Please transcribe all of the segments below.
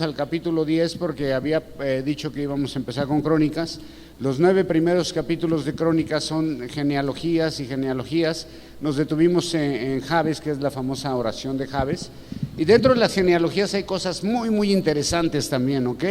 Al capítulo 10 porque había dicho que íbamos a empezar con Crónicas. Los 9 primeros capítulos de Crónicas son genealogías y genealogías. Nos detuvimos en Jabes, que es la famosa oración de Jabes. Y dentro de las genealogías hay cosas muy interesantes también, ¿ok?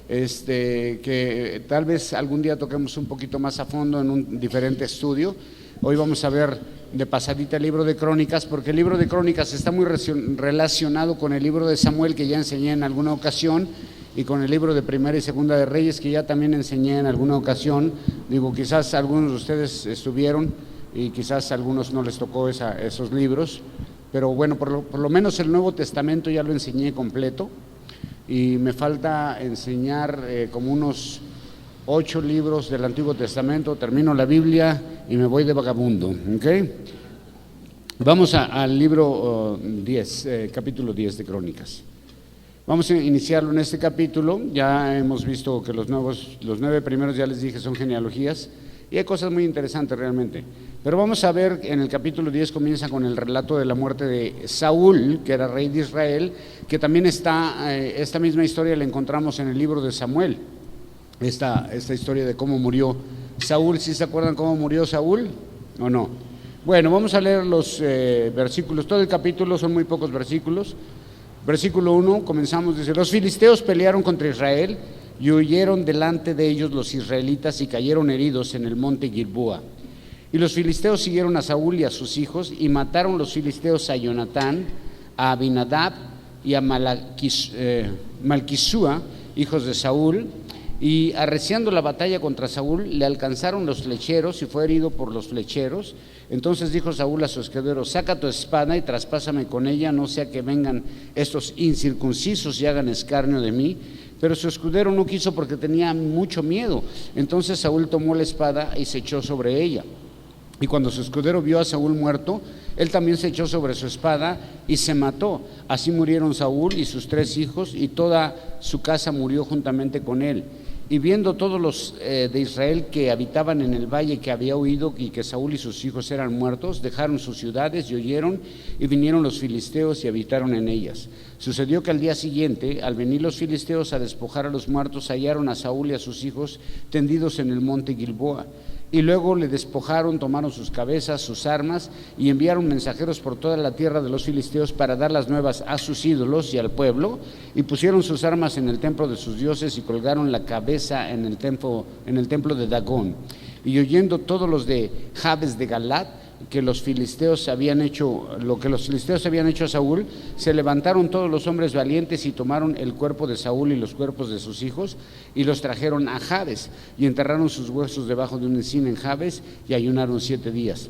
Que tal vez algún día toquemos un poquito más a fondo en un diferente estudio. Hoy vamos a ver de pasadita el libro de Crónicas, porque el libro de Crónicas está muy relacionado con el libro de Samuel, que ya enseñé en alguna ocasión, y con el libro de Primera y Segunda de Reyes, que ya también enseñé en alguna ocasión. Digo, quizás algunos de ustedes estuvieron y quizás a algunos no les tocó esos libros, pero bueno, por lo menos el Nuevo Testamento ya lo enseñé completo, y me falta enseñar como unos 8 libros del Antiguo Testamento. Termino la Biblia y me voy de vagabundo, ¿ok? Vamos al libro 10, capítulo 10 de Crónicas. Vamos a iniciarlo en este capítulo. Ya hemos visto que los 9 primeros, ya les dije, son genealogías, y hay cosas muy interesantes realmente. Pero vamos a ver, en el capítulo 10 comienza con el relato de la muerte de Saúl, que era rey de Israel, que también está, esta misma historia la encontramos en el libro de Samuel. Esta historia de cómo murió Saúl. ¿Sí se acuerdan cómo murió Saúl o no? Bueno, vamos a leer los versículos. Todo el capítulo son muy pocos versículos. Versículo 1, comenzamos, dice: los filisteos pelearon contra Israel y huyeron delante de ellos los israelitas y cayeron heridos en el monte Gilboa. Y los filisteos siguieron a Saúl y a sus hijos, y mataron los filisteos a Jonatán, a Abinadab y a Malquisúa, hijos de Saúl. Y arreciando la batalla contra Saúl, le alcanzaron los flecheros y fue herido por los flecheros. Entonces dijo Saúl a su escudero: saca tu espada y traspásame con ella, no sea que vengan estos incircuncisos y hagan escarnio de mí. Pero su escudero no quiso, porque tenía mucho miedo. Entonces Saúl tomó la espada y se echó sobre ella. Y cuando su escudero vio a Saúl muerto, él también se echó sobre su espada y se mató. Así murieron Saúl y sus 3 hijos, y toda su casa murió juntamente con él. Y viendo todos los de Israel que habitaban en el valle que había oído y que Saúl y sus hijos eran muertos, dejaron sus ciudades y huyeron, y vinieron los filisteos y habitaron en ellas. Sucedió que al día siguiente, al venir los filisteos a despojar a los muertos, hallaron a Saúl y a sus hijos tendidos en el monte Gilboa. Y luego le despojaron, tomaron sus cabezas, sus armas, y enviaron mensajeros por toda la tierra de los filisteos para dar las nuevas a sus ídolos y al pueblo, y pusieron sus armas en el templo de sus dioses y colgaron la cabeza en el templo de Dagón. Y oyendo todos los de Jabes de Galat que los filisteos habían hecho, lo que los filisteos habían hecho a Saúl, se levantaron todos los hombres valientes y tomaron el cuerpo de Saúl y los cuerpos de sus hijos y los trajeron a Jabes, y enterraron sus huesos debajo de un encina en Jabes, y ayunaron 7 días.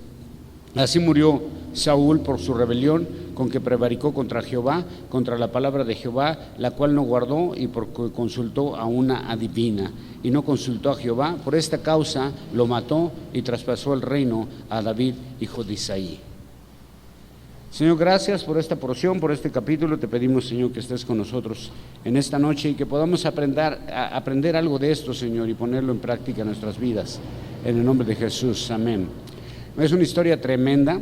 Así murió Saúl por su rebelión, con que prevaricó contra Jehová, contra la palabra de Jehová, la cual no guardó, y porque consultó a una adivina, y no consultó a Jehová. Por esta causa lo mató y traspasó el reino a David, hijo de Isaí. Señor, gracias por esta porción, por este capítulo. Te pedimos, Señor, que estés con nosotros en esta noche y que podamos aprender algo de esto, Señor, y ponerlo en práctica en nuestras vidas. En el nombre de Jesús, amén. Es una historia tremenda.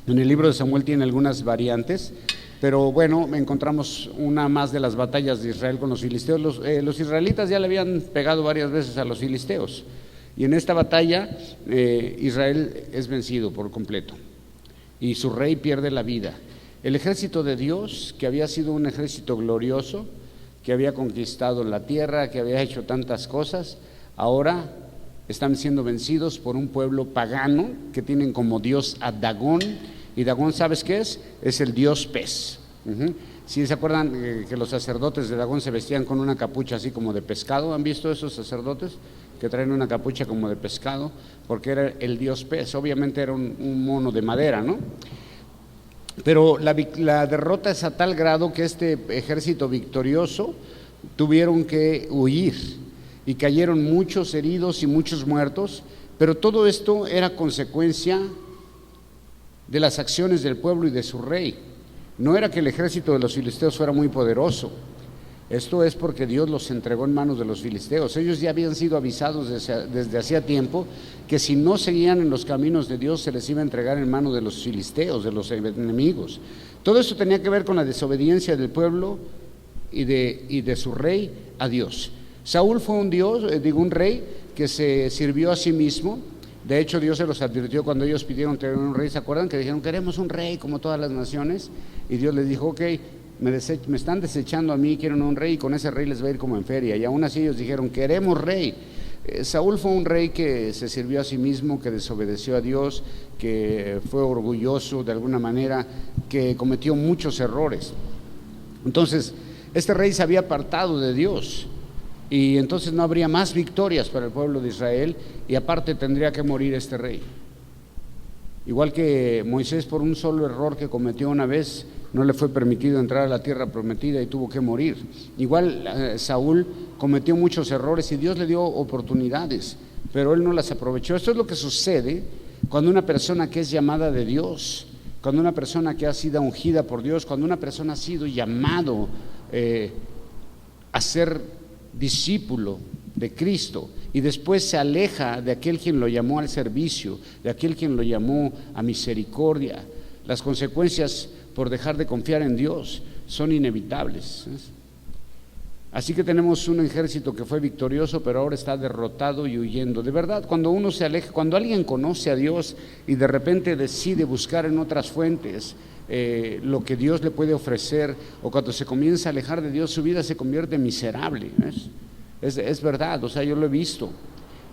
En el libro de Samuel tiene algunas variantes, pero bueno, encontramos una más de las batallas de Israel con los filisteos. Los israelitas ya le habían pegado varias veces a los filisteos, y en esta batalla Israel es vencido por completo y su rey pierde la vida. El ejército de Dios, que había sido un ejército glorioso, que había conquistado la tierra, que había hecho tantas cosas, ahora están siendo vencidos por un pueblo pagano que tienen como dios a Dagón. Y Dagón, ¿sabes qué es? Es el dios pez. ¿Sí se acuerdan que los sacerdotes de Dagón se vestían con una capucha así como de pescado? ¿Han visto esos sacerdotes que traen una capucha como de pescado? Porque era el dios pez. Obviamente era un mono de madera, ¿no? Pero la derrota es a tal grado que este ejército victorioso tuvieron que huir, y cayeron muchos heridos y muchos muertos. Pero todo esto era consecuencia de las acciones del pueblo y de su rey. No era que el ejército de los filisteos fuera muy poderoso. Esto es porque Dios los entregó en manos de los filisteos. Ellos ya habían sido avisados desde hacía tiempo que si no seguían en los caminos de Dios, se les iba a entregar en manos de los filisteos, de los enemigos. Todo esto tenía que ver con la desobediencia del pueblo y de su rey a Dios. Saúl fue un rey que se sirvió a sí mismo. De hecho, Dios se los advirtió cuando ellos pidieron tener un rey. ¿Se acuerdan que dijeron, queremos un rey como todas las naciones? Y Dios les dijo, ok, me están desechando a mí, quieren un rey, y con ese rey les va a ir como en feria. Y aún así ellos dijeron, queremos rey. Saúl fue un rey que se sirvió a sí mismo, que desobedeció a Dios, que fue orgulloso de alguna manera, que cometió muchos errores. Entonces, este rey se había apartado de Dios, y entonces no habría más victorias para el pueblo de Israel, y aparte tendría que morir este rey. Igual que Moisés, por un solo error que cometió una vez, no le fue permitido entrar a la tierra prometida y tuvo que morir. Igual Saúl cometió muchos errores y Dios le dio oportunidades, pero él no las aprovechó. Esto es lo que sucede cuando una persona que es llamada de Dios, cuando una persona que ha sido ungida por Dios, cuando una persona ha sido llamado a ser discípulo de Cristo y después se aleja de aquel quien lo llamó al servicio, de aquel quien lo llamó a misericordia. Las consecuencias por dejar de confiar en Dios son inevitables. Así que tenemos un ejército que fue victorioso, pero ahora está derrotado y huyendo. De verdad, cuando uno se aleja, cuando alguien conoce a Dios y de repente decide buscar en otras fuentes lo que Dios le puede ofrecer, o cuando se comienza a alejar de Dios, su vida se convierte en miserable. Es verdad, o sea, yo lo he visto.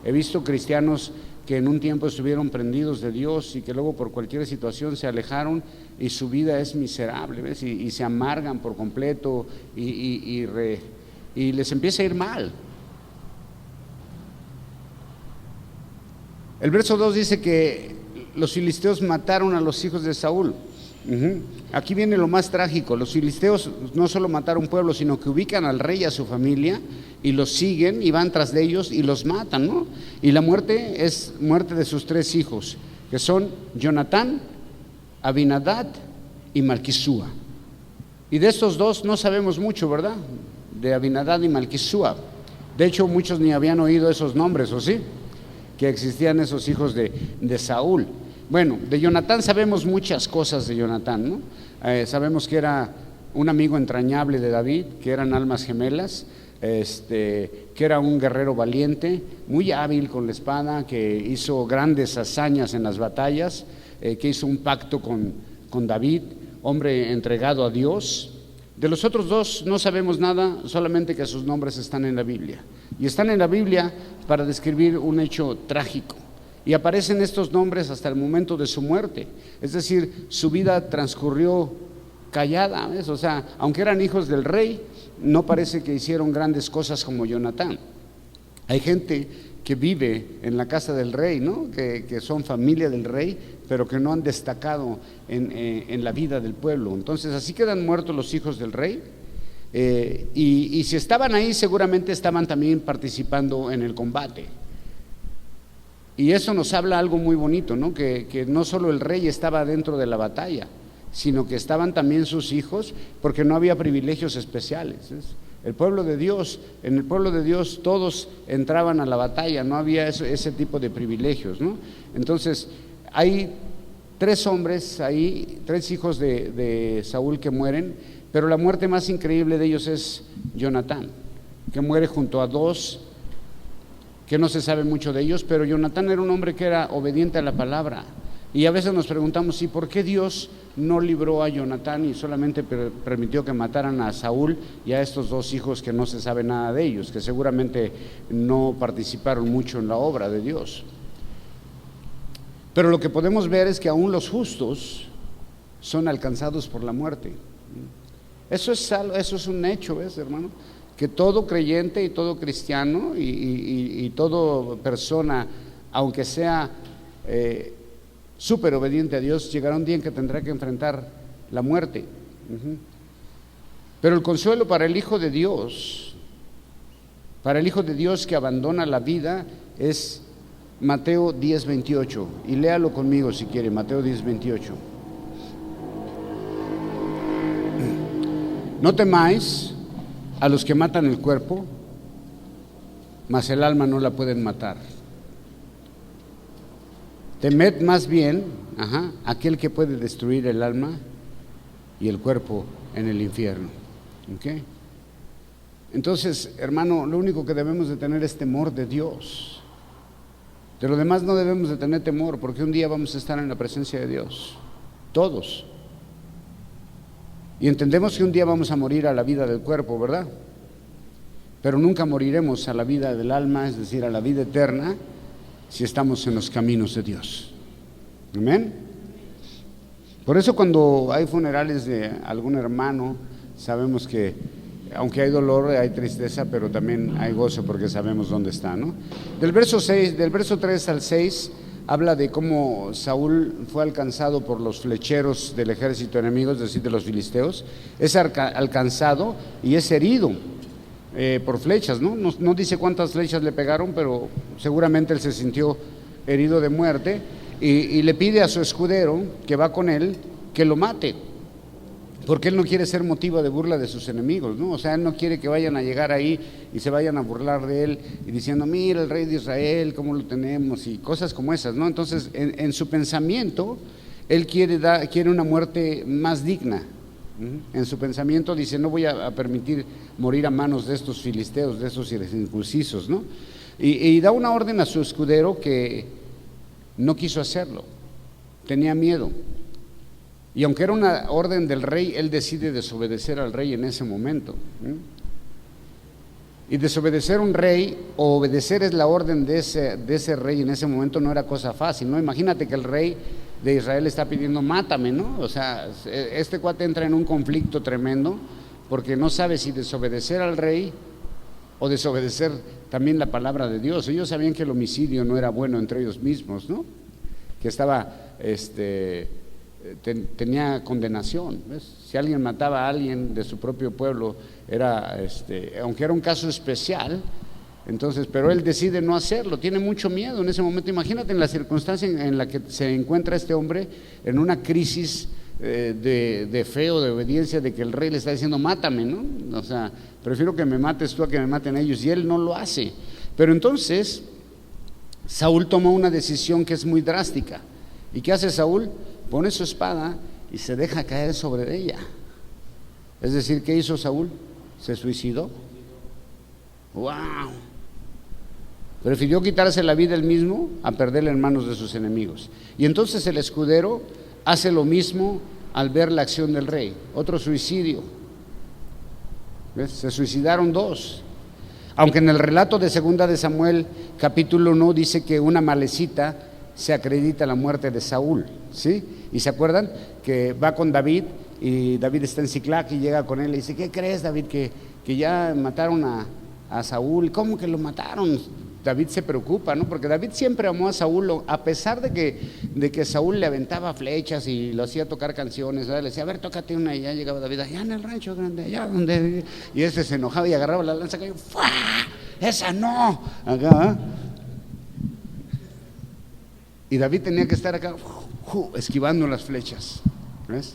He visto cristianos que en un tiempo estuvieron prendidos de Dios y que luego por cualquier situación se alejaron y su vida es miserable, ¿ves? Y se amargan por completo y les empieza a ir mal. El verso 2 dice que los filisteos mataron a los hijos de Saúl. Aquí viene lo más trágico. Los filisteos no solo mataron un pueblo, sino que ubican al rey y a su familia y los siguen y van tras de ellos y los matan, ¿no? Y la muerte es muerte de sus 3 hijos, que son Jonatán, Abinadab y Malquisúa. Y de estos 2 no sabemos mucho, ¿verdad? De Abinadab y Malquisúa. De hecho, muchos ni habían oído esos nombres, ¿o sí? Que existían esos hijos de Saúl. Bueno, de Jonatán sabemos muchas cosas de Jonatán, ¿no? Sabemos que era un amigo entrañable de David, que eran almas gemelas, que era un guerrero valiente, muy hábil con la espada, que hizo grandes hazañas en las batallas, que hizo un pacto con David, hombre entregado a Dios. De los otros 2 no sabemos nada, solamente que sus nombres están en la Biblia. Y están en la Biblia para describir un hecho trágico. Y aparecen estos nombres hasta el momento de su muerte. Es decir, su vida transcurrió callada, ¿ves? O sea, aunque eran hijos del rey, no parece que hicieron grandes cosas como Jonatán. Hay gente que vive en la casa del rey, ¿no? Que son familia del rey, pero que no han destacado en la vida del pueblo. Entonces, así quedan muertos los hijos del rey. Y si estaban ahí, seguramente estaban también participando en el combate. Y eso nos habla algo muy bonito, ¿no? Que no solo el rey estaba dentro de la batalla, sino que estaban también sus hijos, porque no había privilegios especiales. El pueblo de Dios, en el pueblo de Dios todos entraban a la batalla, no había ese tipo de privilegios, ¿no? Entonces, hay 3 hombres ahí, 3 hijos de Saúl que mueren, pero la muerte más increíble de ellos es Jonatán, que muere junto a 2 que no se sabe mucho de ellos, pero Jonatán era un hombre que era obediente a la palabra. Y a veces nos preguntamos, ¿y por qué Dios no libró a Jonatán y solamente permitió que mataran a Saúl y a estos 2 hijos que no se sabe nada de ellos, que seguramente no participaron mucho en la obra de Dios? Pero lo que podemos ver es que aún los justos son alcanzados por la muerte. Eso es un hecho, ¿ves, hermano? Que todo creyente y todo cristiano y toda persona, aunque sea súper obediente a Dios, llegará un día en que tendrá que enfrentar la muerte. Pero el consuelo para el Hijo de Dios, que abandona la vida, es Mateo 10:28. Y léalo conmigo si quiere, Mateo 10:28. No temáis a los que matan el cuerpo, mas el alma no la pueden matar. Temed más bien aquel que puede destruir el alma y el cuerpo en el infierno. ¿Okay? Entonces, hermano, lo único que debemos de tener es temor de Dios. De lo demás no debemos de tener temor, porque un día vamos a estar en la presencia de Dios, todos. Y entendemos que un día vamos a morir a la vida del cuerpo, ¿verdad? Pero nunca moriremos a la vida del alma, es decir, a la vida eterna, si estamos en los caminos de Dios. Amén. Por eso cuando hay funerales de algún hermano, sabemos que aunque hay dolor, hay tristeza, pero también hay gozo porque sabemos dónde está, ¿no? Del verso 3 al 6 habla de cómo Saúl fue alcanzado por los flecheros del ejército enemigo, es decir, de los filisteos. Es alcanzado y es herido por flechas, ¿no? No dice cuántas flechas le pegaron, pero seguramente él se sintió herido de muerte y le pide a su escudero que va con él que lo mate, porque él no quiere ser motivo de burla de sus enemigos, ¿no? O sea, él no quiere que vayan a llegar ahí y se vayan a burlar de él y diciendo, mira el rey de Israel, cómo lo tenemos, y cosas como esas, ¿no? Entonces, en su pensamiento, él quiere una muerte más digna. En su pensamiento dice, no voy a permitir morir a manos de estos filisteos, de estos incircuncisos, ¿no? Y da una orden a su escudero que no quiso hacerlo, tenía miedo. Y aunque era una orden del rey, él decide desobedecer al rey en ese momento. Y desobedecer a un rey, o obedecer es la orden de ese rey en ese momento, no era cosa fácil, ¿no? Imagínate que el rey de Israel está pidiendo, mátame, ¿no? O sea, este cuate entra en un conflicto tremendo, porque no sabe si desobedecer al rey o desobedecer también la palabra de Dios. Ellos sabían que el homicidio no era bueno entre ellos mismos, ¿no? Que estaba, tenía condenación, ¿ves? Si alguien mataba a alguien de su propio pueblo, era, aunque era un caso especial, entonces, pero él decide no hacerlo, tiene mucho miedo en ese momento. Imagínate en la circunstancia en la que se encuentra este hombre, en una crisis de fe o de obediencia, de que el rey le está diciendo, mátame, ¿no? O sea, prefiero que me mates tú a que me maten ellos, y él no lo hace. Pero entonces, Saúl tomó una decisión que es muy drástica. ¿Y qué hace Saúl? Pone su espada y se deja caer sobre ella. Es decir, ¿qué hizo Saúl? Se suicidó. ¡Wow! Prefirió quitarse la vida él mismo a perderla en manos de sus enemigos. Y entonces el escudero hace lo mismo al ver la acción del rey. Otro suicidio. ¿Ves? Se suicidaron dos. Aunque en el relato de 2 de Samuel, capítulo 1, dice que una malecita se acredita la muerte de Saúl, ¿sí? Y se acuerdan que va con David, y David está en Siclac y llega con él y dice, ¿qué crees, David? Que ya mataron a Saúl. ¿Cómo que lo mataron? David se preocupa, ¿no? Porque David siempre amó a Saúl, a pesar de que Saúl le aventaba flechas y lo hacía tocar canciones, ¿verdad? Le decía, a ver, tócate una, y ya llegaba David, allá en el rancho grande, allá donde... Y ese se enojaba y agarraba la lanza y ¡fua! ¡Esa no! Acá, y David tenía que estar acá esquivando las flechas, ¿ves?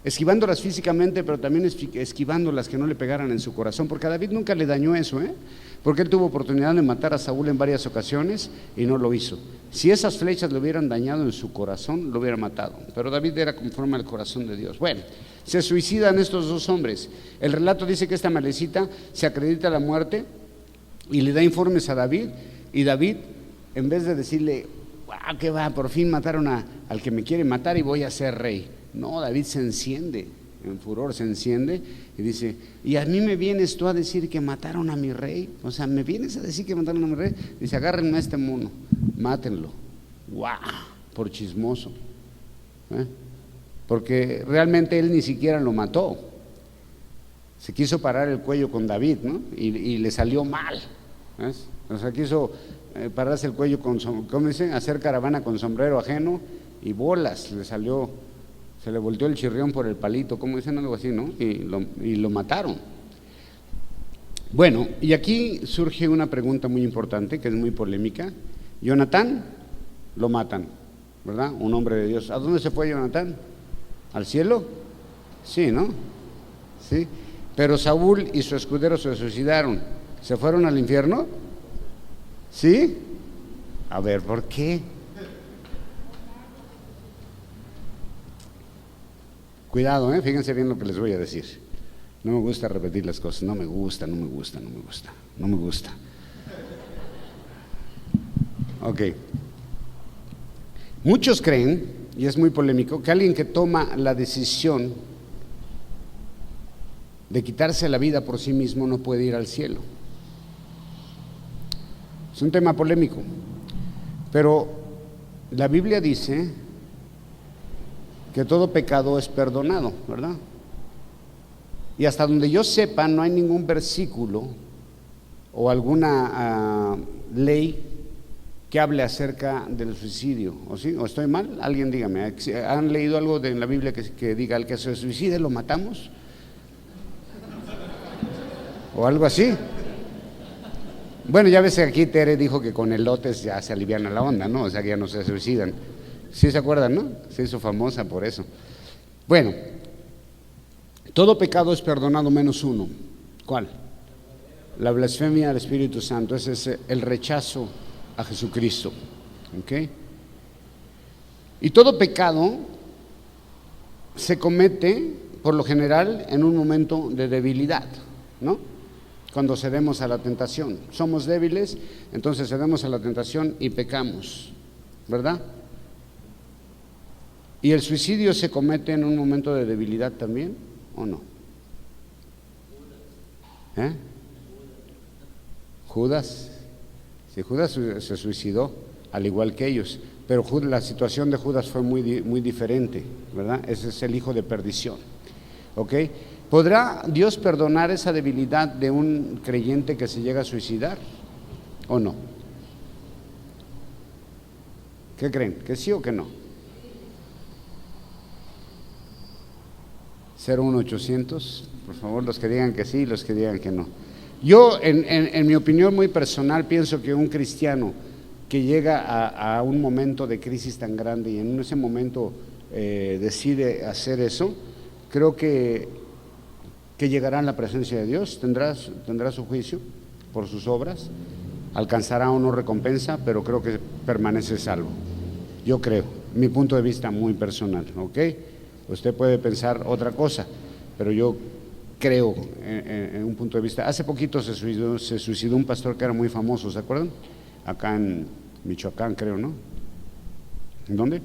Esquivándolas físicamente, pero también esquivándolas que no le pegaran en su corazón, porque a David nunca le dañó eso, porque él tuvo oportunidad de matar a Saúl en varias ocasiones y no lo hizo. Si esas flechas le hubieran dañado en su corazón, lo hubiera matado, pero David era conforme al corazón de Dios. Bueno, se suicidan estos dos hombres. El relato dice que esta malecita se acredita la muerte y le da informes a David, y David, en vez de decirle, wow, que va, por fin mataron al que me quiere matar y voy a ser rey. No, David se enciende, en furor se enciende y dice, ¿y a mí me vienes tú a decir que mataron a mi rey? O sea, ¿me vienes a decir que mataron a mi rey? Dice, agárrenme a este mono, mátenlo. ¡Wow! Por chismoso. Porque realmente él ni siquiera lo mató. Se quiso parar el cuello con David, ¿no? Y le salió mal. ¿Ves? O sea, quiso pararse el cuello con, ¿cómo dicen? Hacer caravana con sombrero ajeno, y bolas, le salió, se le volteó el chirrión por el palito, ¿cómo dicen? Algo así, ¿no? Y lo mataron. Bueno, y aquí surge una pregunta muy importante, que es muy polémica. Jonatán lo matan, ¿verdad? Un hombre de Dios. ¿A dónde se fue Jonatán? ¿Al cielo? Sí, ¿no? Sí. Pero Saúl y su escudero se suicidaron. ¿Se fueron al infierno? ¿Sí? A ver, ¿por qué? Cuidado, fíjense bien lo que les voy a decir. No me gusta repetir las cosas, no me gusta. Ok. Muchos creen, y es muy polémico, que alguien que toma la decisión de quitarse la vida por sí mismo no puede ir al cielo. Es un tema polémico, pero la Biblia dice que todo pecado es perdonado, ¿verdad? Y hasta donde yo sepa, no hay ningún versículo o alguna ley que hable acerca del suicidio, ¿o sí? ¿O estoy mal? Alguien dígame, ¿han leído algo en la Biblia que diga al que se suicide lo matamos? ¿O algo así? Bueno, ya ves que aquí Tere dijo que con elotes ya se aliviana la onda, ¿no? O sea que ya no se suicidan. ¿Sí se acuerdan, no? Se hizo famosa por eso. Bueno, todo pecado es perdonado menos uno. ¿Cuál? La blasfemia al Espíritu Santo. Ese es el rechazo a Jesucristo. ¿Ok? Y todo pecado se comete, por lo general, en un momento de debilidad, ¿no? Cuando cedemos a la tentación. Somos débiles, entonces cedemos a la tentación y pecamos, ¿verdad? ¿Y el suicidio se comete en un momento de debilidad también o no? Judas. Sí, Judas se suicidó, al igual que ellos, pero la situación de Judas fue muy diferente, ¿verdad? Ese es el hijo de perdición, ¿ok? ¿Podrá Dios perdonar esa debilidad de un creyente que se llega a suicidar o no? ¿Qué creen? ¿Que sí o que no? 01800, por favor, los que digan que sí y los que digan que no. Yo, en mi opinión muy personal, pienso que un cristiano que llega a un momento de crisis tan grande y en ese momento decide hacer eso, creo que llegará en la presencia de Dios, tendrá su juicio por sus obras, alcanzará o no recompensa, pero creo que permanece salvo. Yo creo, mi punto de vista muy personal, ¿ok? Usted puede pensar otra cosa, pero yo creo en un punto de vista. Hace poquito se suicidó un pastor que era muy famoso, ¿se acuerdan? Acá en Michoacán, creo, ¿no? ¿En dónde?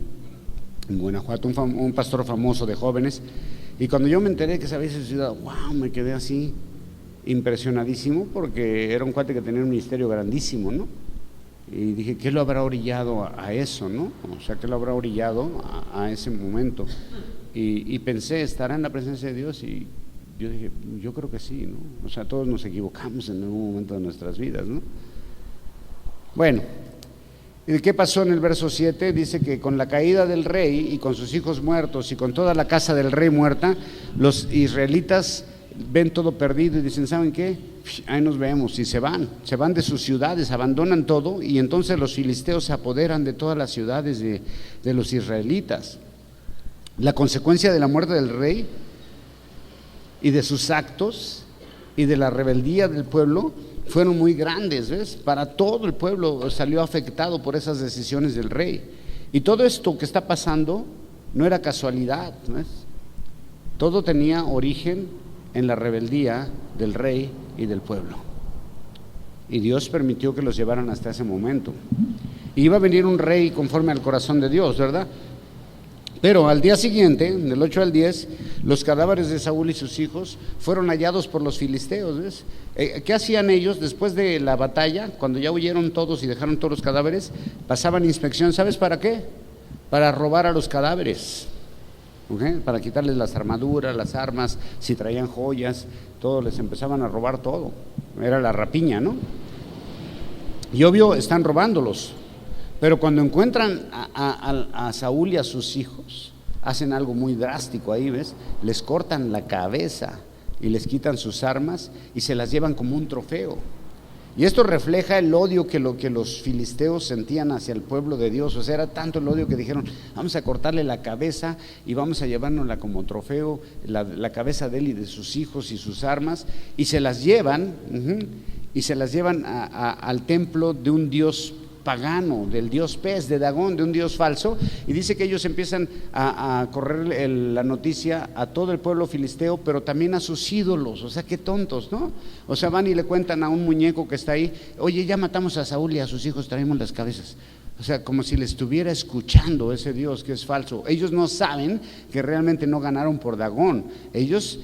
En Guanajuato, un pastor famoso de jóvenes. Y cuando yo me enteré que se había suicidado, wow, me quedé así impresionadísimo, porque era un cuate que tenía un ministerio grandísimo, ¿no? Y dije, ¿qué lo habrá orillado a eso, no? O sea, ¿qué lo habrá orillado a ese momento? Y pensé, ¿estará en la presencia de Dios? Y yo dije, yo creo que sí, ¿no? O sea, todos nos equivocamos en algún momento de nuestras vidas, ¿no? Bueno, ¿y qué pasó en el verso 7? Dice que con la caída del rey y con sus hijos muertos y con toda la casa del rey muerta, los israelitas ven todo perdido y dicen, ¿saben qué? Ahí nos vemos, y se van de sus ciudades, abandonan todo, y entonces los filisteos se apoderan de todas las ciudades de los israelitas. La consecuencia de la muerte del rey y de sus actos y de la rebeldía del pueblo fueron muy grandes, ¿ves? Para todo el pueblo salió afectado por esas decisiones del rey. Y todo esto que está pasando no era casualidad, ¿ves? Todo tenía origen en la rebeldía del rey y del pueblo. Y Dios permitió que los llevaran hasta ese momento. Y iba a venir un rey conforme al corazón de Dios, ¿verdad? Pero al día siguiente, del 8 al 10, los cadáveres de Saúl y sus hijos fueron hallados por los filisteos, ¿ves? ¿Qué hacían ellos después de la batalla? Cuando ya huyeron todos y dejaron todos los cadáveres, pasaban inspección, ¿sabes para qué? Para robar a los cadáveres, ¿okay? Para quitarles las armaduras, las armas, si traían joyas, todo, les empezaban a robar todo. Era la rapiña, ¿no? Y obvio, están robándolos. Pero cuando encuentran a Saúl y a sus hijos, hacen algo muy drástico ahí, ¿ves? Les cortan la cabeza y les quitan sus armas y se las llevan como un trofeo. Y esto refleja el odio que los filisteos sentían hacia el pueblo de Dios. O sea, era tanto el odio que dijeron, vamos a cortarle la cabeza y vamos a llevárnosla como trofeo, la cabeza de él y de sus hijos y sus armas, y se las llevan, al templo de un dios pagano, del dios Pez, de Dagón, de un dios falso, y dice que ellos empiezan a correr la noticia a todo el pueblo filisteo, pero también a sus ídolos. O sea, qué tontos, ¿no? O sea, van y le cuentan a un muñeco que está ahí: oye, ya matamos a Saúl y a sus hijos traemos las cabezas. O sea, como si le estuviera escuchando ese Dios que es falso. Ellos no saben que realmente no ganaron por Dagón. Ellos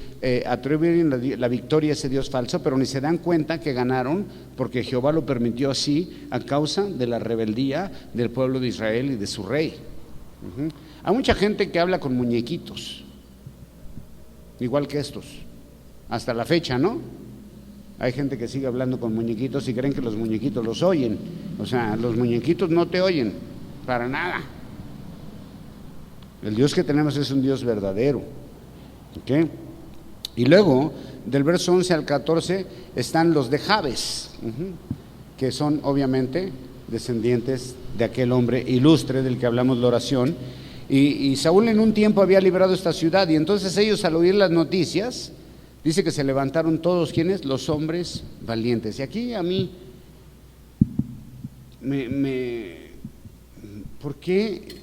atribuyen la victoria a ese Dios falso, pero ni se dan cuenta que ganaron porque Jehová lo permitió así a causa de la rebeldía del pueblo de Israel y de su rey. Hay mucha gente que habla con muñequitos, igual que estos, hasta la fecha, ¿no? Hay gente que sigue hablando con muñequitos y creen que los muñequitos los oyen. O sea, los muñequitos no te oyen, para nada. El Dios que tenemos es un Dios verdadero. ¿Ok? Y luego, del verso 11 al 14, están los de Jabes, que son obviamente descendientes de aquel hombre ilustre del que hablamos la oración. Y Saúl en un tiempo había librado esta ciudad, y entonces ellos, al oír las noticias, dice que se levantaron todos, ¿quiénes? Los hombres valientes. Y aquí a mí ¿por qué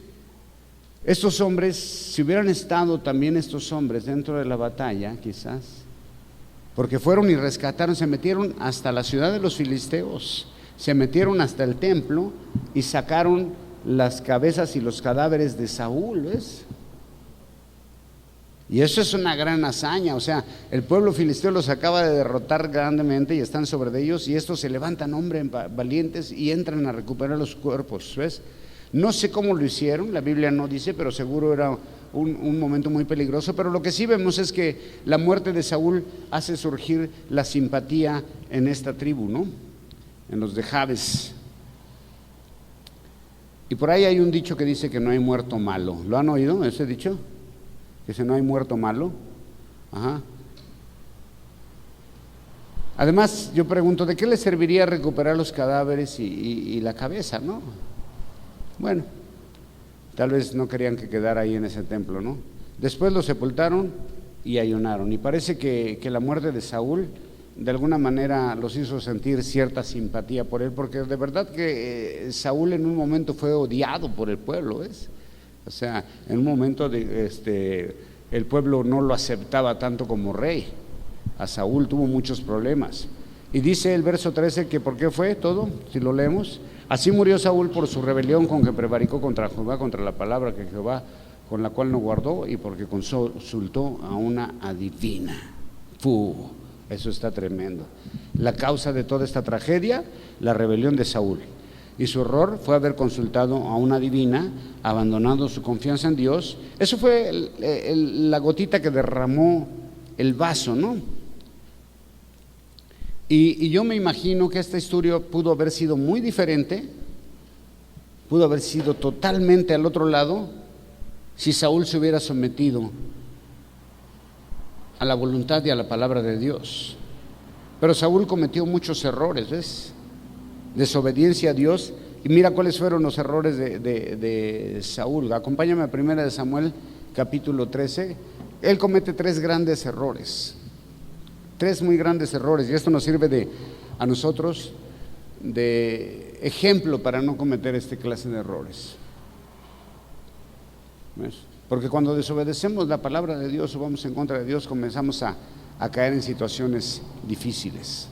estos hombres, si hubieran estado también estos hombres dentro de la batalla, quizás, porque fueron y rescataron, se metieron hasta la ciudad de los filisteos, se metieron hasta el templo y sacaron las cabezas y los cadáveres de Saúl, ¿ves? Y eso es una gran hazaña. O sea, el pueblo filisteo los acaba de derrotar grandemente y están sobre ellos, y estos se levantan hombres valientes y entran a recuperar los cuerpos, ¿ves? No sé cómo lo hicieron, la Biblia no dice, pero seguro era un momento muy peligroso. Pero lo que sí vemos es que la muerte de Saúl hace surgir la simpatía en esta tribu, ¿no? En los de Jabes. Y por ahí hay un dicho que dice que no hay muerto malo. ¿Lo han oído ese dicho? Que si no hay muerto malo. Ajá. Además, yo pregunto, ¿de qué les serviría recuperar los cadáveres y la cabeza, no? Bueno, tal vez no querían que quedara ahí en ese templo, ¿no? Después lo sepultaron y ayunaron. Y parece que la muerte de Saúl de alguna manera los hizo sentir cierta simpatía por él, porque de verdad que Saúl en un momento fue odiado por el pueblo, ¿ves? O sea, en un momento el pueblo no lo aceptaba tanto como rey. A Saúl tuvo muchos problemas. Y dice el verso 13 que ¿por qué fue todo? Si lo leemos: así murió Saúl por su rebelión con que prevaricó contra Jehová, contra la palabra que Jehová, con la cual no guardó, y porque consultó a una adivina. Eso está tremendo. La causa de toda esta tragedia, la rebelión de Saúl. Y su error fue haber consultado a una adivina, abandonando su confianza en Dios. Eso fue la gotita que derramó el vaso, ¿no? Y yo me imagino que esta historia pudo haber sido muy diferente, pudo haber sido totalmente al otro lado, si Saúl se hubiera sometido a la voluntad y a la palabra de Dios. Pero Saúl cometió muchos errores, ¿ves? Desobediencia a Dios. Y mira cuáles fueron los errores de Saúl. Acompáñame a 1 Samuel capítulo 13. Él comete 3 grandes errores, 3 muy grandes errores, y esto nos sirve a nosotros de ejemplo para no cometer esta clase de errores. ¿Ves? Porque cuando desobedecemos la palabra de Dios o vamos en contra de Dios, comenzamos a caer en situaciones difíciles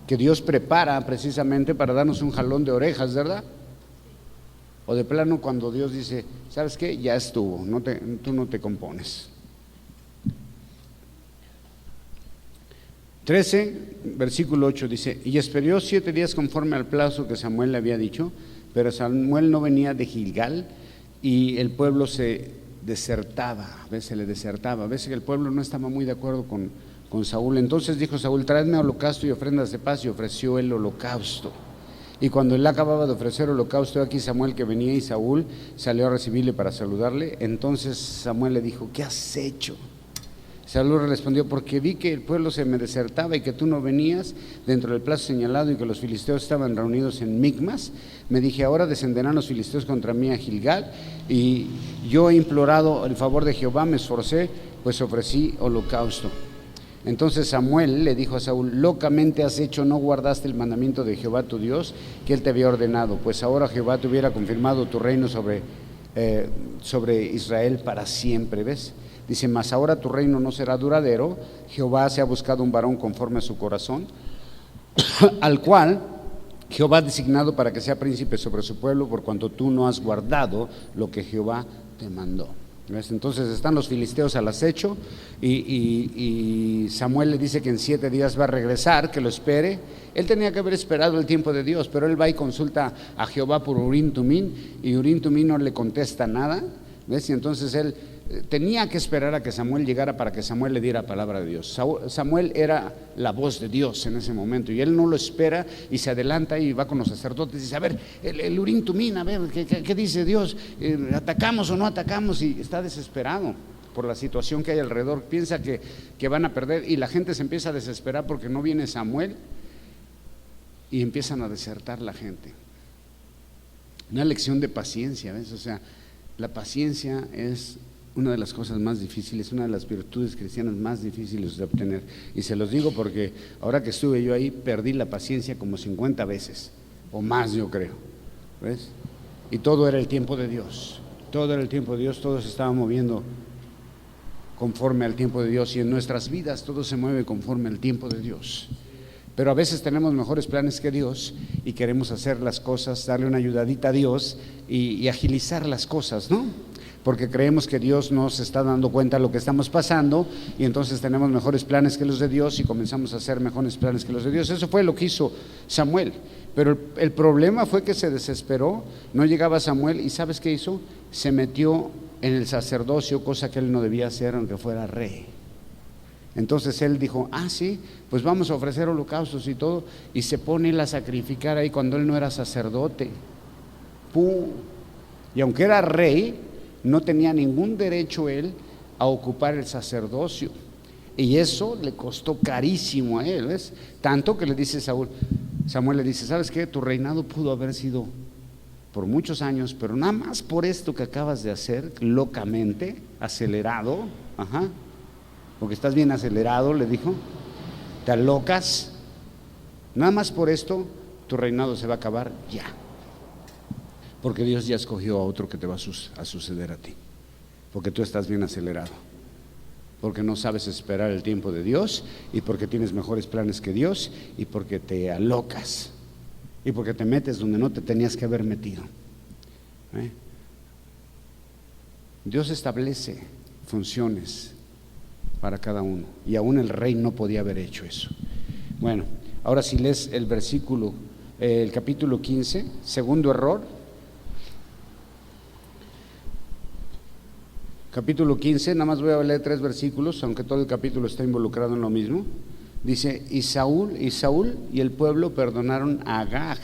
que Dios prepara precisamente para darnos un jalón de orejas, ¿verdad? O de plano cuando Dios dice, ¿sabes qué? Ya estuvo, tú no te compones. 13, versículo 8 dice: y esperó 7 días conforme al plazo que Samuel le había dicho, pero Samuel no venía de Gilgal y el pueblo se desertaba, a veces le desertaba, a veces el pueblo no estaba muy de acuerdo con Saúl. Entonces dijo Saúl: traedme holocausto y ofrendas de paz, y ofreció el holocausto. Y cuando él acababa de ofrecer holocausto, aquí Samuel que venía, y Saúl salió a recibirle para saludarle. Entonces Samuel le dijo: ¿qué has hecho? Saúl respondió: porque vi que el pueblo se me desertaba y que tú no venías dentro del plazo señalado y que los filisteos estaban reunidos en Micmas. Me dije: ahora descenderán los filisteos contra mí a Gilgal, y yo he implorado el favor de Jehová, me esforcé, pues ofrecí holocausto. Entonces Samuel le dijo a Saúl: locamente has hecho, no guardaste el mandamiento de Jehová tu Dios que él te había ordenado, pues ahora Jehová te hubiera confirmado tu reino sobre Israel para siempre. ¿Ves? Dice: mas ahora tu reino no será duradero. Jehová se ha buscado un varón conforme a su corazón, al cual Jehová ha designado para que sea príncipe sobre su pueblo, por cuanto tú no has guardado lo que Jehová te mandó. ¿Ves? Entonces están los filisteos al acecho y Samuel le dice que en 7 días va a regresar, que lo espere. Él tenía que haber esperado el tiempo de Dios, pero él va y consulta a Jehová por Urim Tumim, y Urim Tumim no le contesta nada. ¿Ves? Y entonces él tenía que esperar a que Samuel llegara para que Samuel le diera palabra de Dios. Samuel era la voz de Dios en ese momento, y él no lo espera y se adelanta y va con los sacerdotes y dice: a ver, el Urim Tumim, a ver, ¿qué dice Dios? ¿Atacamos o no atacamos? Y está desesperado por la situación que hay alrededor, piensa que van a perder, y la gente se empieza a desesperar porque no viene Samuel, y empiezan a desertar la gente. Una lección de paciencia, ¿ves? O sea, la paciencia es una de las cosas más difíciles, una de las virtudes cristianas más difíciles de obtener. Y se los digo porque ahora que estuve yo ahí, perdí la paciencia como 50 veces, o más, yo creo. ¿Ves? Y todo era el tiempo de Dios, todo era el tiempo de Dios, todo se estaba moviendo conforme al tiempo de Dios, y en nuestras vidas todo se mueve conforme al tiempo de Dios. Pero a veces tenemos mejores planes que Dios y queremos hacer las cosas, darle una ayudadita a Dios y agilizar las cosas, ¿no? Porque creemos que Dios nos está dando cuenta de lo que estamos pasando, y entonces tenemos mejores planes que los de Dios y comenzamos a hacer mejores planes que los de Dios. Eso fue lo que hizo Samuel, pero el problema fue que se desesperó, no llegaba Samuel, y ¿sabes qué hizo? Se metió en el sacerdocio, cosa que él no debía hacer aunque fuera rey. Entonces él dijo: sí, pues vamos a ofrecer holocaustos y todo, y se pone él a sacrificar ahí cuando él no era sacerdote. ¡Pum! Y aunque era rey, no tenía ningún derecho él a ocupar el sacerdocio, y eso le costó carísimo a él, ¿ves? Tanto que le dice Samuel le dice: ¿sabes qué? Tu reinado pudo haber sido por muchos años, pero nada más por esto que acabas de hacer, locamente, acelerado, porque estás bien acelerado, le dijo, te alocas, nada más por esto tu reinado se va a acabar ya, porque Dios ya escogió a otro que te va a suceder a ti, porque tú estás bien acelerado, porque no sabes esperar el tiempo de Dios, y porque tienes mejores planes que Dios, y porque te alocas, y porque te metes donde no te tenías que haber metido. Dios establece funciones para cada uno, y aún el rey no podía haber hecho eso. Bueno, ahora si lees el capítulo 15, segundo error, capítulo 15, nada más voy a leer 3 versículos, aunque todo el capítulo está involucrado en lo mismo. Dice: y Saúl y el pueblo perdonaron a Agag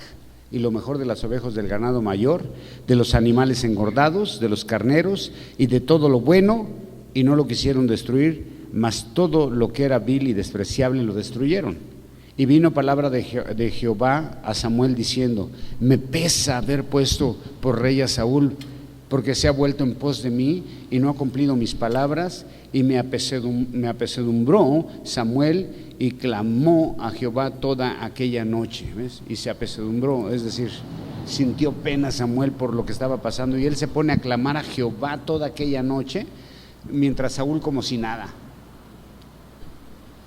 y lo mejor de las ovejas del ganado mayor, de los animales engordados, de los carneros y de todo lo bueno, y no lo quisieron destruir, mas todo lo que era vil y despreciable lo destruyeron. Y vino palabra de Jehová a Samuel diciendo: me pesa haber puesto por rey a Saúl, porque se ha vuelto en pos de mí y no ha cumplido mis palabras. Y me apesadumbró Samuel y clamó a Jehová toda aquella noche. ¿Ves? Y se apesadumbró, es decir, sintió pena Samuel por lo que estaba pasando, y él se pone a clamar a Jehová toda aquella noche, mientras Saúl como si nada.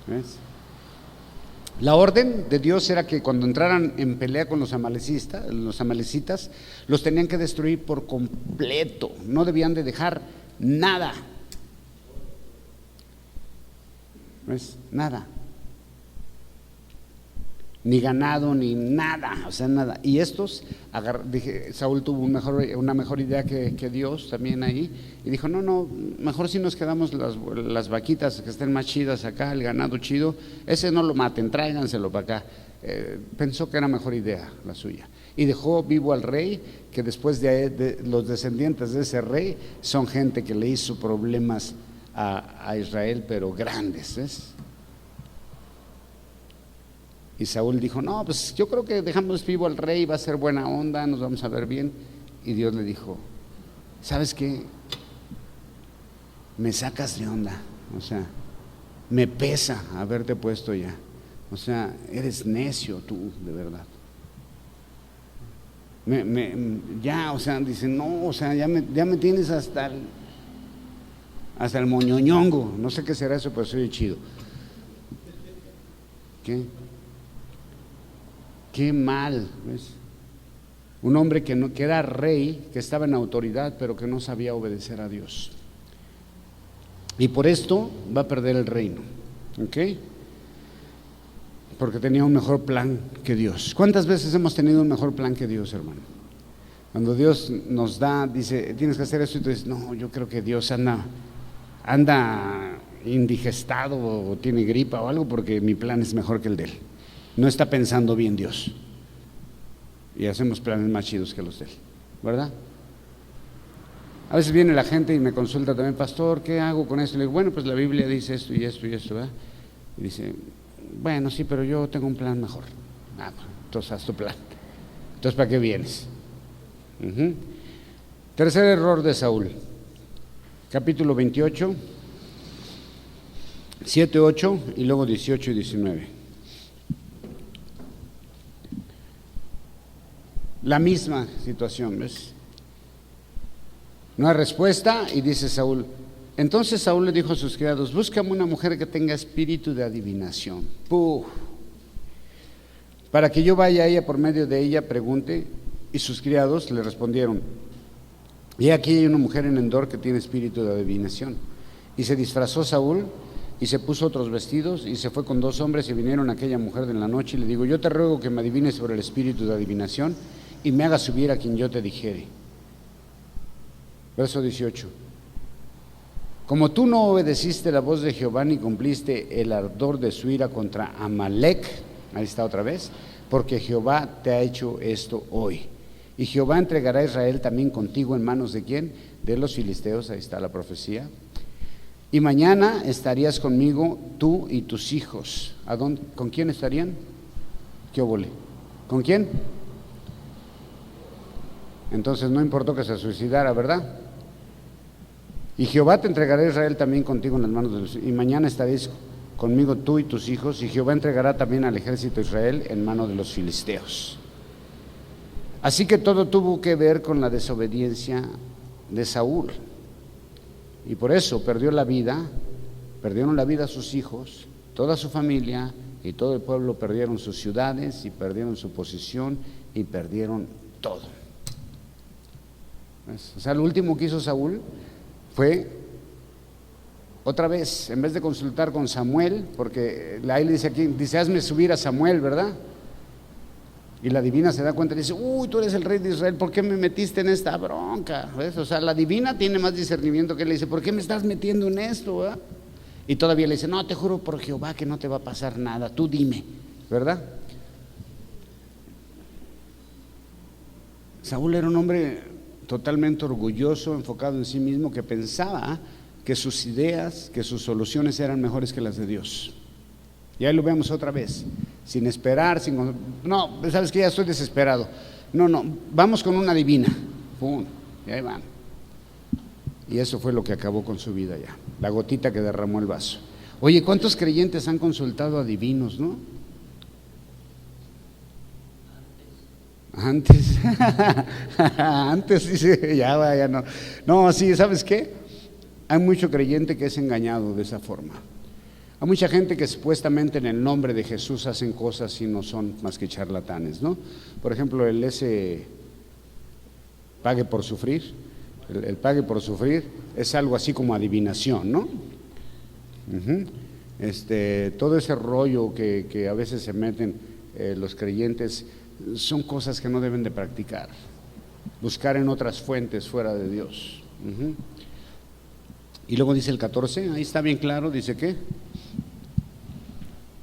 ¿Ves? La orden de Dios era que cuando entraran en pelea con los amalecitas, los tenían que destruir por completo, no debían de dejar nada. ¿Ves? Nada, ni ganado, ni nada, o sea, nada. Y estos, Saúl tuvo una mejor idea que Dios también ahí, y dijo: no, mejor si nos quedamos las vaquitas que estén más chidas acá, el ganado chido, ese no lo maten, tráiganselo para acá. Pensó que era mejor idea la suya, y dejó vivo al rey, que después de los descendientes de ese rey son gente que le hizo problemas a Israel, pero grandes, ¿ves? Y Saúl dijo: no, pues yo creo que dejamos vivo al rey, va a ser buena onda, nos vamos a ver bien. Y Dios le dijo: ¿sabes qué? Me sacas de onda, o sea, me pesa haberte puesto ya. O sea, eres necio tú, de verdad. Ya, o sea, dicen, no, o sea, ya me tienes hasta el moñoñongo. No sé qué será eso, pero soy chido. Qué mal, ¿ves? Un hombre que era rey, que estaba en autoridad, pero que no sabía obedecer a Dios. Y por esto va a perder el reino, ¿ok? Porque tenía un mejor plan que Dios. ¿Cuántas veces hemos tenido un mejor plan que Dios, hermano? Cuando Dios nos da, dice, tienes que hacer esto, y tú dices, no, yo creo que Dios anda indigestado o tiene gripa o algo, porque mi plan es mejor que el de él. No está pensando bien Dios. Y hacemos planes más chidos que los de él, ¿verdad? A veces viene la gente y me consulta también, pastor, ¿qué hago con esto? Y le digo, bueno, pues la Biblia dice esto y esto y esto, ¿verdad? Y dice, bueno, sí, pero yo tengo un plan mejor. Entonces haz tu plan. Entonces, ¿para qué vienes? Tercer error de Saúl. Capítulo 28, 7, 8 y luego 18 y 19. La misma situación, ¿ves? No hay respuesta y dice Saúl. Entonces Saúl le dijo a sus criados, búscame una mujer que tenga espíritu de adivinación. ¡Puf! Para que yo vaya a ella por medio de ella, pregunte. Y sus criados le respondieron, y aquí hay una mujer en Endor que tiene espíritu de adivinación. Y se disfrazó Saúl y se puso otros vestidos y se fue con 2 hombres y vinieron a aquella mujer de la noche y le digo, yo te ruego que me adivines sobre el espíritu de adivinación y me hagas subir a quien yo te dijere. Verso 18. Como tú no obedeciste la voz de Jehová ni cumpliste el ardor de su ira contra Amalec, ahí está otra vez, porque Jehová te ha hecho esto hoy. Y Jehová entregará a Israel también contigo en manos de ¿quién? De los filisteos, ahí está la profecía. Y mañana estarías conmigo tú y tus hijos. ¿A dónde? ¿Con quién estarían? ¿Qué óvole? ¿Con quién? Entonces no importó que se suicidara, ¿verdad? Y Jehová te entregará a Israel también contigo en las manos de los... Y mañana estaréis conmigo tú y tus hijos, y Jehová entregará también al ejército de Israel en manos de los filisteos. Así que todo tuvo que ver con la desobediencia de Saúl. Y por eso perdieron la vida sus hijos, toda su familia y todo el pueblo perdieron sus ciudades y perdieron su posición y perdieron todo. O sea, lo último que hizo Saúl fue, otra vez, en vez de consultar con Samuel, porque ahí le dice aquí, dice, hazme subir a Samuel, ¿verdad? Y la divina se da cuenta y dice, uy, tú eres el rey de Israel, ¿por qué me metiste en esta bronca? ¿Ves? O sea, la divina tiene más discernimiento que él. Le dice, ¿por qué me estás metiendo en esto? ¿Verdad? Y todavía le dice, no, te juro por Jehová que no te va a pasar nada, tú dime, ¿verdad? Saúl era un hombre totalmente orgulloso, enfocado en sí mismo, que pensaba que sus ideas, que sus soluciones eran mejores que las de Dios. Y ahí lo vemos otra vez, sin esperar, no, sabes que ya estoy desesperado. No, vamos con una divina. Pum, y ahí van. Y eso fue lo que acabó con su vida ya, la gotita que derramó el vaso. Oye, ¿cuántos creyentes han consultado a divinos, no? Antes dice, ya no. No, sí, ¿sabes qué? Hay mucho creyente que es engañado de esa forma. Hay mucha gente que supuestamente en el nombre de Jesús hacen cosas y no son más que charlatanes, ¿no? Por ejemplo, el pague por sufrir, el pague por sufrir es algo así como adivinación, ¿no? Todo ese rollo que a veces se meten los creyentes son cosas que no deben de practicar. Buscar en otras fuentes fuera de Dios. Y luego dice el 14, ahí está bien claro, dice que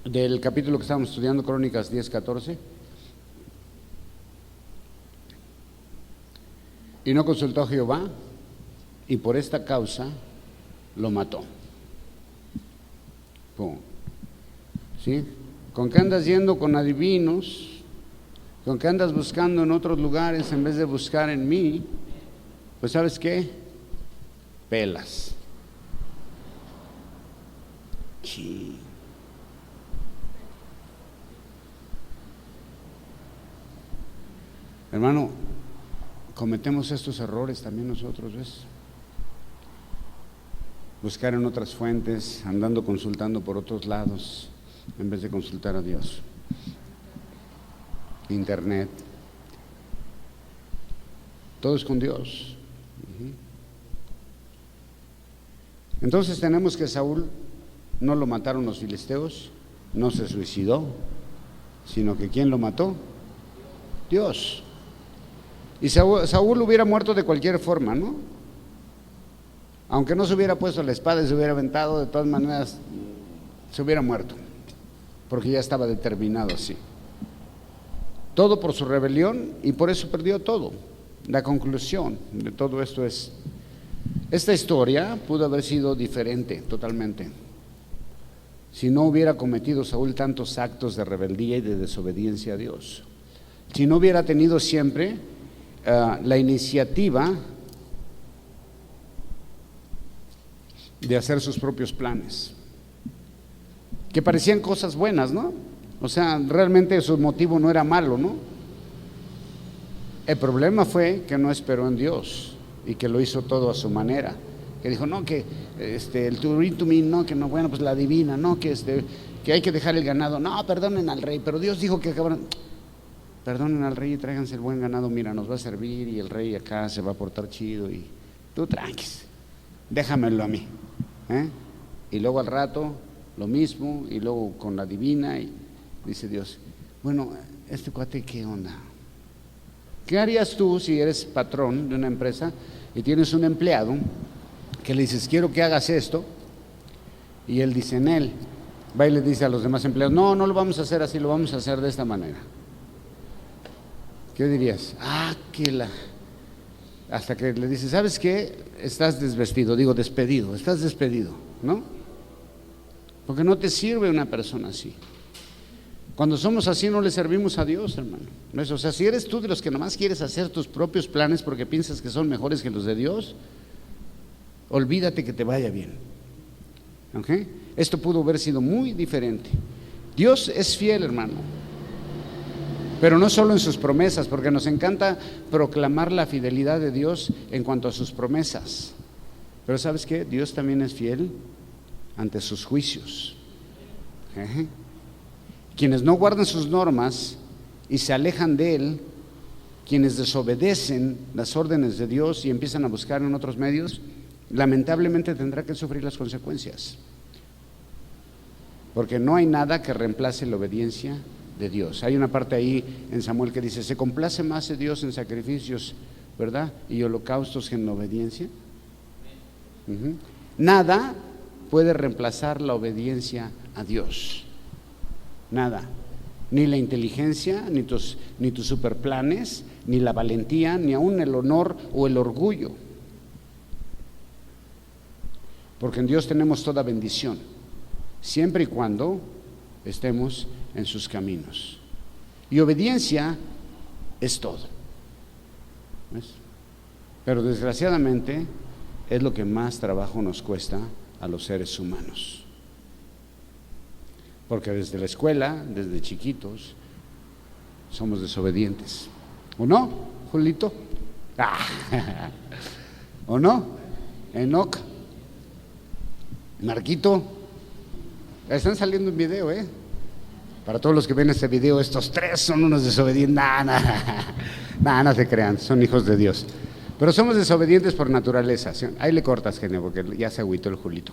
del capítulo que estábamos estudiando, Crónicas 10:14. Y no consultó a Jehová, y por esta causa lo mató. Pum. ¿Sí? ¿Con qué andas yendo con adivinos? ¿Con qué andas buscando en otros lugares en vez de buscar en mí? Pues ¿sabes qué? Pelas. Sí. Hermano, cometemos estos errores también nosotros, ¿ves? Buscar en otras fuentes, andando consultando por otros lados, en vez de consultar a Dios. Internet. Todo es con Dios. Entonces tenemos que Saúl no lo mataron los filisteos, no se suicidó, sino que ¿quién lo mató? Dios. Y Saúl hubiera muerto de cualquier forma, ¿no? Aunque no se hubiera puesto la espada y se hubiera aventado, de todas maneras se hubiera muerto, porque ya estaba determinado así. Todo por su rebelión y por eso perdió todo. La conclusión de todo esto es, esta historia pudo haber sido diferente totalmente si no hubiera cometido Saúl tantos actos de rebeldía y de desobediencia a Dios. Si no hubiera tenido siempre la iniciativa de hacer sus propios planes, que parecían cosas buenas, ¿no? O sea, realmente su motivo no era malo, ¿no? El problema fue que no esperó en Dios y que lo hizo todo a su manera. Que dijo, no, que el turín, no, que no, bueno, pues la divina, no, que hay que dejar el ganado. No, perdonen al rey, pero Dios dijo que acabaron. Perdonen al rey y tráiganse el buen ganado, mira, nos va a servir y el rey acá se va a portar chido y tú tranquis, déjamelo a mí. Y luego al rato lo mismo y luego con la divina y dice Dios, bueno, este cuate, ¿qué onda? ¿Qué harías tú si eres patrón de una empresa y tienes un empleado que le dices, quiero que hagas esto? Y él dice, en él, va y le dice a los demás empleados, no, no lo vamos a hacer así, lo vamos a hacer de esta manera. ¿Qué dirías? Hasta que le dices, ¿sabes qué? Estás despedido, estás despedido, ¿no? Porque no te sirve una persona así. Cuando somos así no le servimos a Dios, hermano. ¿No es? O sea, si eres tú de los que nomás quieres hacer tus propios planes porque piensas que son mejores que los de Dios, olvídate que te vaya bien. ¿Ok? Esto pudo haber sido muy diferente. Dios es fiel, hermano. Pero no solo en sus promesas, porque nos encanta proclamar la fidelidad de Dios en cuanto a sus promesas. Pero ¿sabes qué? Dios también es fiel ante sus juicios. Quienes no guardan sus normas y se alejan de Él, quienes desobedecen las órdenes de Dios y empiezan a buscar en otros medios, lamentablemente tendrá que sufrir las consecuencias. Porque no hay nada que reemplace la obediencia de Dios. Hay una parte ahí en Samuel que dice, se complace más Dios en sacrificios, ¿verdad? Y holocaustos que en la obediencia. Nada puede reemplazar la obediencia a Dios. Nada. Ni la inteligencia, ni tus superplanes, ni la valentía, ni aún el honor o el orgullo. Porque en Dios tenemos toda bendición, siempre y cuando estemos en sus caminos. Y obediencia es todo. ¿Ves? Pero desgraciadamente es lo que más trabajo nos cuesta a los seres humanos. Porque desde la escuela, desde chiquitos, somos desobedientes. ¿O no, Julito? ¿O no? Enoc, Marquito. Están saliendo en video, Para todos los que ven este video, estos tres son unos desobedientes. No se crean, son hijos de Dios. Pero somos desobedientes por naturaleza. Ahí le cortas, genio, porque ya se agüitó el Julito.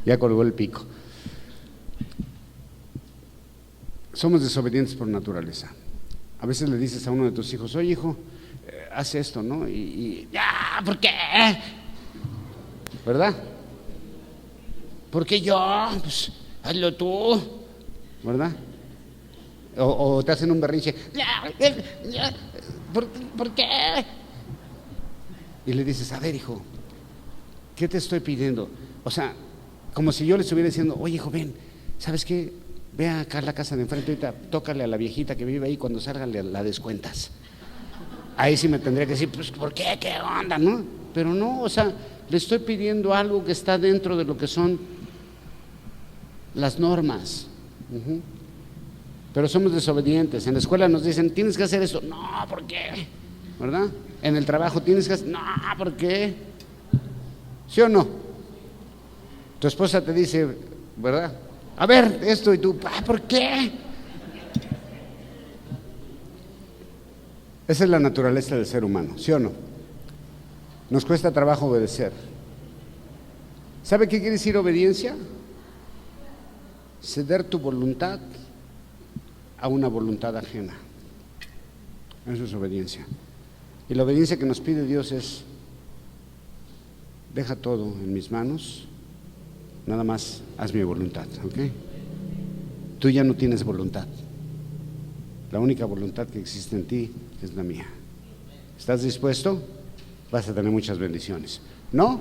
Ya colgó el pico. Somos desobedientes por naturaleza. A veces le dices a uno de tus hijos, oye hijo, haz esto, ¿no? Y ya, ¿por qué? ¿Verdad? ¿Por qué yo? Pues hazlo tú, ¿verdad? O te hacen un berrinche, ¿por qué? Y le dices, a ver hijo, ¿qué te estoy pidiendo? O sea, como si yo le estuviera diciendo, oye hijo, ven, ¿sabes qué? Ve acá a la casa de enfrente, ahorita tócale a la viejita que vive ahí, cuando salga la descuentas. Ahí sí me tendría que decir, pues ¿por qué? ¿Qué onda? ¿No? Pero no, o sea, le estoy pidiendo algo que está dentro de lo que son las normas. Pero somos desobedientes. En la escuela nos dicen, tienes que hacer esto. No, ¿por qué? ¿Verdad? En el trabajo tienes que hacer, no, ¿por qué? ¿Sí o no? Tu esposa te dice, ¿verdad? A ver, esto, y tú, ¿por qué? Esa es la naturaleza del ser humano, ¿sí o no? Nos cuesta trabajo obedecer. ¿Sabe qué quiere decir obediencia? Ceder tu voluntad a una voluntad ajena. Eso es obediencia. Y la obediencia que nos pide Dios es: deja todo en mis manos, nada más haz mi voluntad, ¿ok? Tú ya no tienes voluntad. La única voluntad que existe en ti es la mía. ¿Estás dispuesto? Vas a tener muchas bendiciones. ¿No?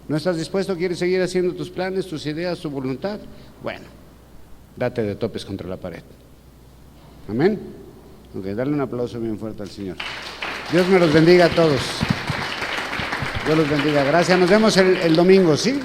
¿No estás dispuesto? ¿Quieres seguir haciendo tus planes, tus ideas, tu voluntad? Bueno, date de topes contra la pared. ¿Amén? Ok, dale un aplauso bien fuerte al Señor. Dios me los bendiga a todos. Dios los bendiga. Gracias. Nos vemos el domingo, ¿sí?